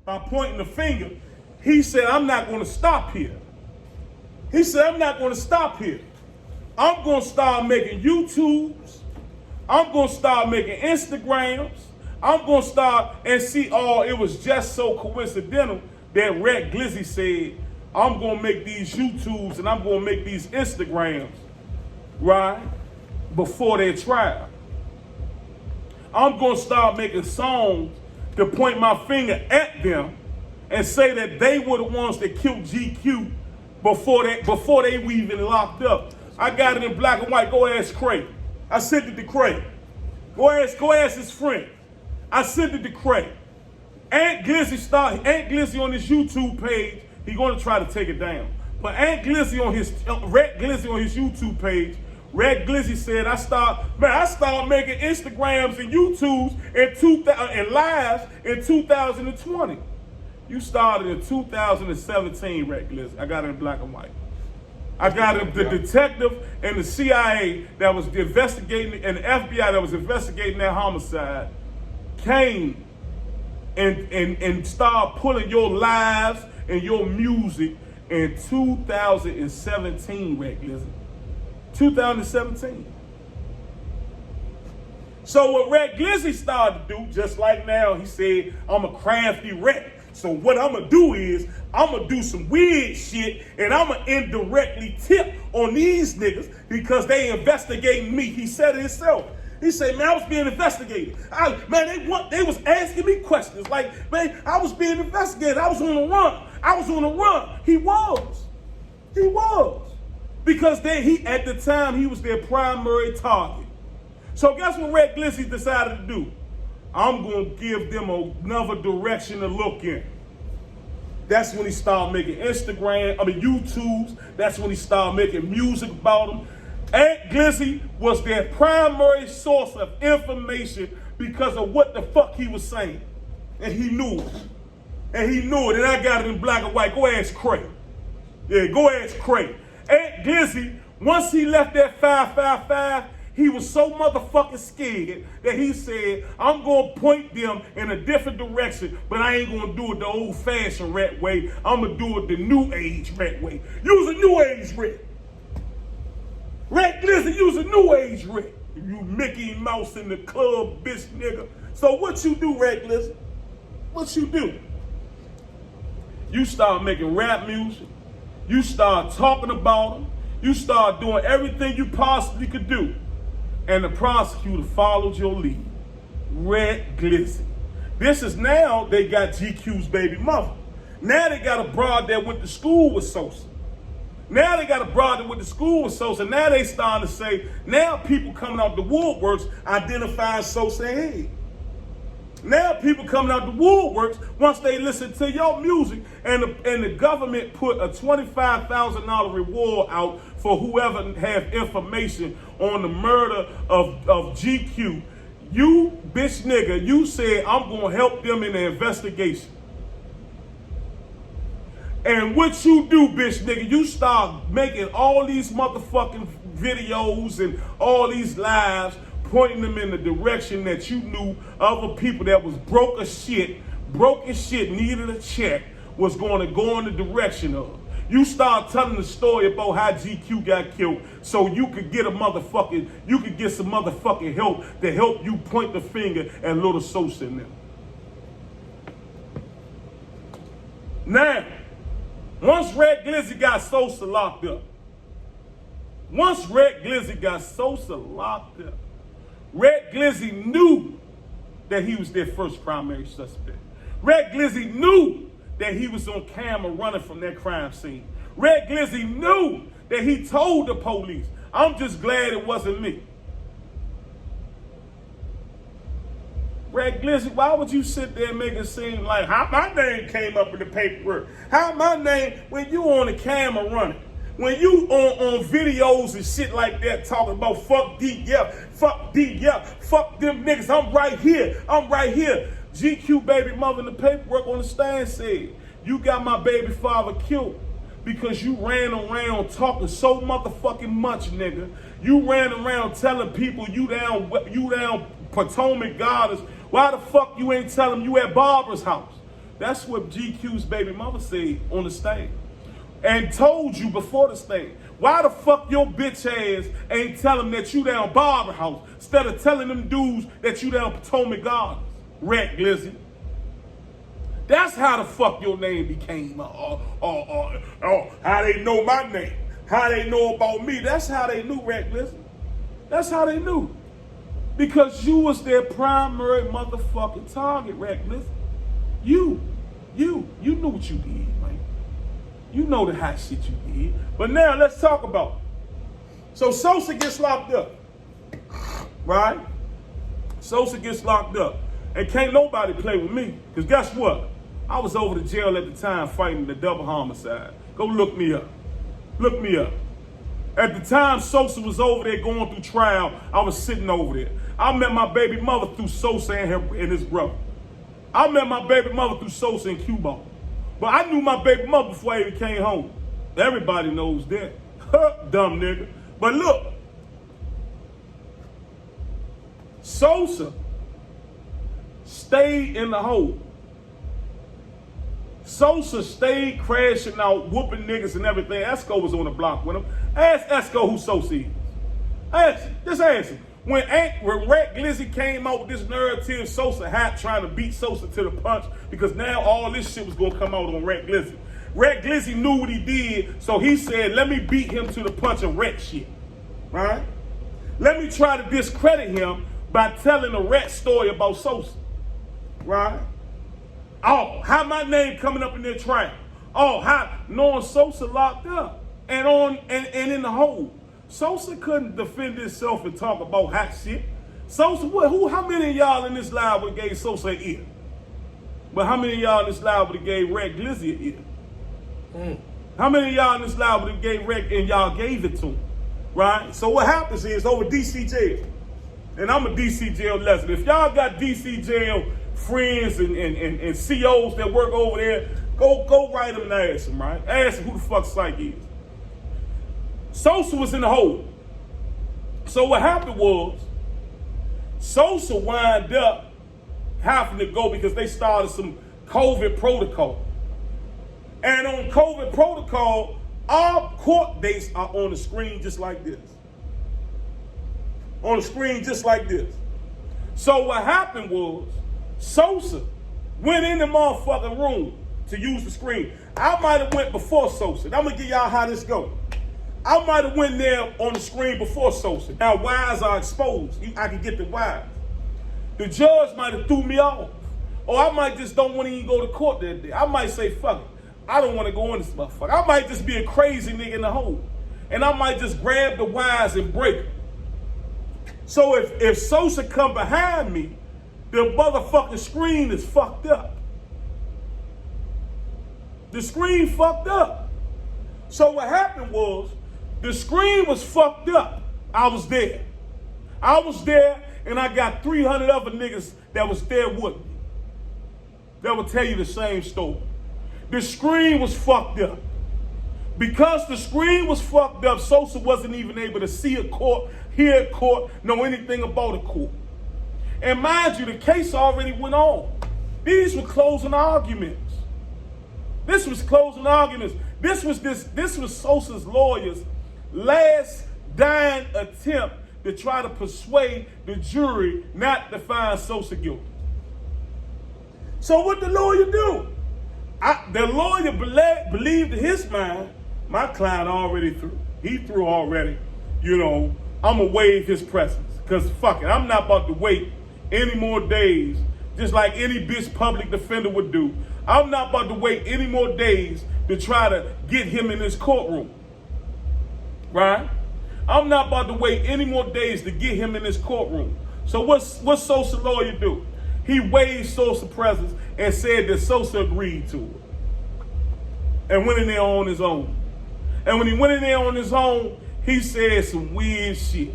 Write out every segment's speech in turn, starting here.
by pointing the finger, he said, I'm not going to stop here. He said, I'm not going to stop here. I'm going to start making YouTubes. I'm going to start making Instagrams. I'm going to start and see, it was just so coincidental that Red Glizzy said, I'm going to make these YouTubes and I'm going to make these Instagrams, right, before their trial. I'm going to start making songs to point my finger at them and say that they were the ones that killed GQ before they were even locked up. I got it in black and white. Go ask Craig. I sent it to Craig. Go ask his friend. I sent it to Craig. Ant Glizzy on his YouTube page, he gonna try to take it down. But Ant Glizzy on his Red Glizzy on his YouTube page, Red Glizzy said, I start making Instagrams and YouTubes and lives in 2020. You started in 2017, Red Glizzy. I got it in black and white. I got the detective and the CIA that was investigating, and the FBI that was investigating that homicide came and started pulling your lives and your music in 2017, Red Glizzy. 2017. So what Red Glizzy started to do, just like now, he said, I'm a crafty rat. So what I'm gonna do is, I'm gonna do some weird shit and I'm gonna indirectly tip on these niggas because they investigating me. He said it himself. He said, man, I was being investigated. They was asking me questions. Like, man, I was being investigated. I was on the run. He was. Because at the time, he was their primary target. So guess what Red Glizzy decided to do? I'm going to give them another direction to look in. That's when he started making YouTubes. That's when he started making music about them. Ant Glizzy was their primary source of information because of what the fuck he was saying. And he knew it. And I got it in black and white. Go ask Craig. Yeah, go ask Craig. Ant Glizzy, once he left that 555, he was so motherfucking scared that he said, I'm going to point them in a different direction, but I ain't going to do it the old-fashioned rat way. I'm going to do it the new age rat way. Use a new age rat. Rat Glizzy, use a new age rat. You Mickey Mouse in the club, bitch nigga. So what you do, Rat Glizzy? What you do? You start making rap music. You start talking about them. You start doing everything you possibly could do. And the prosecutor followed your lead. Red Glizzy. This is now they got GQ's baby mother. Now they got a broad that went to school with Sosa. Now they got a broad that went to school with Sosa. Now they starting to say, now people coming out the woodworks identifying Sosa and Head. Now people coming out the woodworks once they listen to your music, and the government put a $25,000 reward out for whoever have information on the murder of GQ. You, bitch nigga, you said I'm gonna help them in the investigation. And what you do, bitch nigga, you start making all these motherfucking videos and all these lives pointing them in the direction that you knew other people that was broke as shit, needed a check, was going to go in the direction of. You start telling the story about how GQ got killed so you could get some motherfucking help to help you point the finger at Little Sosa in them. Now, once Red Glizzy got Sosa locked up, Red Glizzy knew that he was their first primary suspect. Red Glizzy knew that he was on camera running from that crime scene. Red Glizzy knew that he told the police, I'm just glad it wasn't me. Red Glizzy, why would you sit there and make it seem like how my name came up in the paperwork? How my name, when you on the camera running? When you on videos and shit like that talking about fuck D, yeah, fuck them niggas, I'm right here. GQ baby mother in the paperwork on the stand said, you got my baby father killed because you ran around talking so motherfucking much, nigga. You ran around telling people you down Potomac Goddess. Why the fuck you ain't telling them you at Barbara's house? That's what GQ's baby mother said on the stand. And told you before the stand. Why the fuck your bitch ass ain't telling that you down Barber House instead of telling them dudes that you down Potomac Gardens? Rat Glizzy. That's how the fuck your name became. How they know my name. How they know about me. That's how they knew, Rat Glizzy. That's how they knew. Because you was their primary motherfucking target, Rat Glizzy. You knew what you did, man. You know the hot shit you did. But now let's talk about it. So Sosa gets locked up, right? Sosa gets locked up. And can't nobody play with me. Because guess what? I was over the jail at the time fighting the double homicide. Go look me up. Look me up. At the time Sosa was over there going through trial, I was sitting over there. I met my baby mother through Sosa and his brother. I met my baby mother through Sosa and Cuba. But I knew my baby mother before I even came home. Everybody knows that. Dumb nigga. But look. Sosa stayed in the hole. Sosa stayed crashing out, whooping niggas and everything. Esco was on the block with him. Ask Esco who Sosa is. Ask him. Just ask him. When Rat Glizzy came out with this narrative, Sosa hat trying to beat Sosa to the punch because now all this shit was going to come out on Rat Glizzy. Rat Glizzy knew what he did, so he said, let me beat him to the punch and Rat shit. Right? Let me try to discredit him by telling a Rat story about Sosa. Right? Oh, how my name coming up in their trial? Oh, how knowing Sosa locked up and in the hole. Sosa couldn't defend himself and talk about hot shit. Sosa, how many of y'all in this live would have gave Sosa an ear? But how many of y'all in this live would have gave Rat Glizzy an ear? How many of y'all in this live would have gave Rat and y'all gave it to him? Right? So what happens is over DC jail, and I'm a DC jail lesson. If y'all got DC jail friends and COs that work over there, go write them and ask them, right? Ask them who the fuck Syke is. Sosa was in the hole. So what happened was, Sosa wound up having to go because they started some COVID protocol. And on COVID protocol, our court dates are on the screen just like this. On the screen just like this. So what happened was, Sosa went in the motherfucking room to use the screen. I might have went before Sosa. I'm gonna give y'all how this go. I might have went there on the screen before Sosa. Now wires are exposed. I can get the wires. The judge might have threw me off. Or I might just don't want to even go to court that day. I might say, fuck it. I don't want to go in this motherfucker. I might just be a crazy nigga in the hole. And I might just grab the wires and break them. So if Sosa come behind me, the motherfucking screen is fucked up. The screen fucked up. So what happened was, the screen was fucked up. I was there. And I got 300 other niggas that was there with me. That will tell you the same story. The screen was fucked up. Because the screen was fucked up, Sosa wasn't even able to see a court, hear a court, know anything about a court. And mind you, the case already went on. These were closing arguments. This was Sosa's lawyer's last dying attempt to try to persuade the jury not to find Sosa guilty. So what the lawyer do? The lawyer believed in his mind, my client already threw. He threw already. I'm going to waive his presence. Because fuck it, I'm not about to wait any more days, just like any bitch public defender would do. I'm not about to wait any more days to try to get him in this courtroom. Right? I'm not about to wait any more days to get him in this courtroom. So what's Sosa lawyer do? He waived Sosa's presence and said that Sosa agreed to it. And went in there on his own. And when he went in there on his own, he said some weird shit.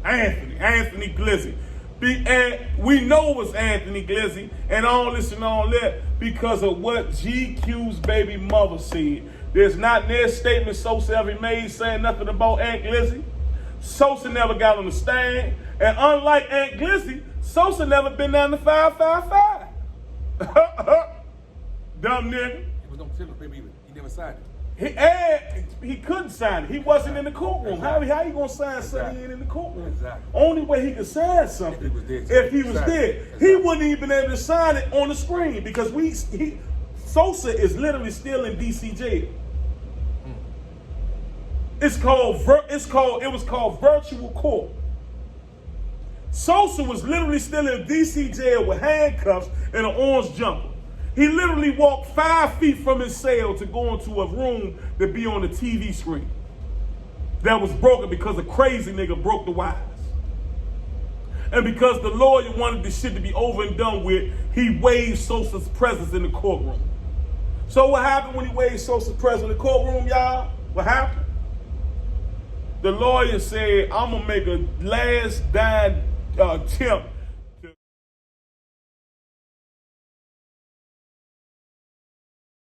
Anthony Glizzy. And we know it was Anthony Glizzy and all this and all that because of what GQ's baby mother said. There's not their statement Sosa ever made saying nothing about Aunt Glizzy. Sosa never got on the stand. And unlike Aunt Glizzy, Sosa never been down to 555. dumb nigga. He was on the paper either. He never signed it. He couldn't sign it. He wasn't in the courtroom. Exactly. How you gonna sign something he ain't in the courtroom? Exactly. Only way he could sign something if he was dead. Exactly. He wouldn't even been able to sign it on the screen because Sosa is literally still in DC jail. It was called virtual court. Sosa was literally still in DC jail with handcuffs and an orange jumper. He literally walked 5 feet from his cell to go into a room to be on the TV screen. That was broken because a crazy nigga broke the wires. And because the lawyer wanted this shit to be over and done with, he waived Sosa's presence in the courtroom. So what happened when he waived Sosa's presence in the courtroom, y'all? What happened? The lawyer said, I'm gonna make a last dying attempt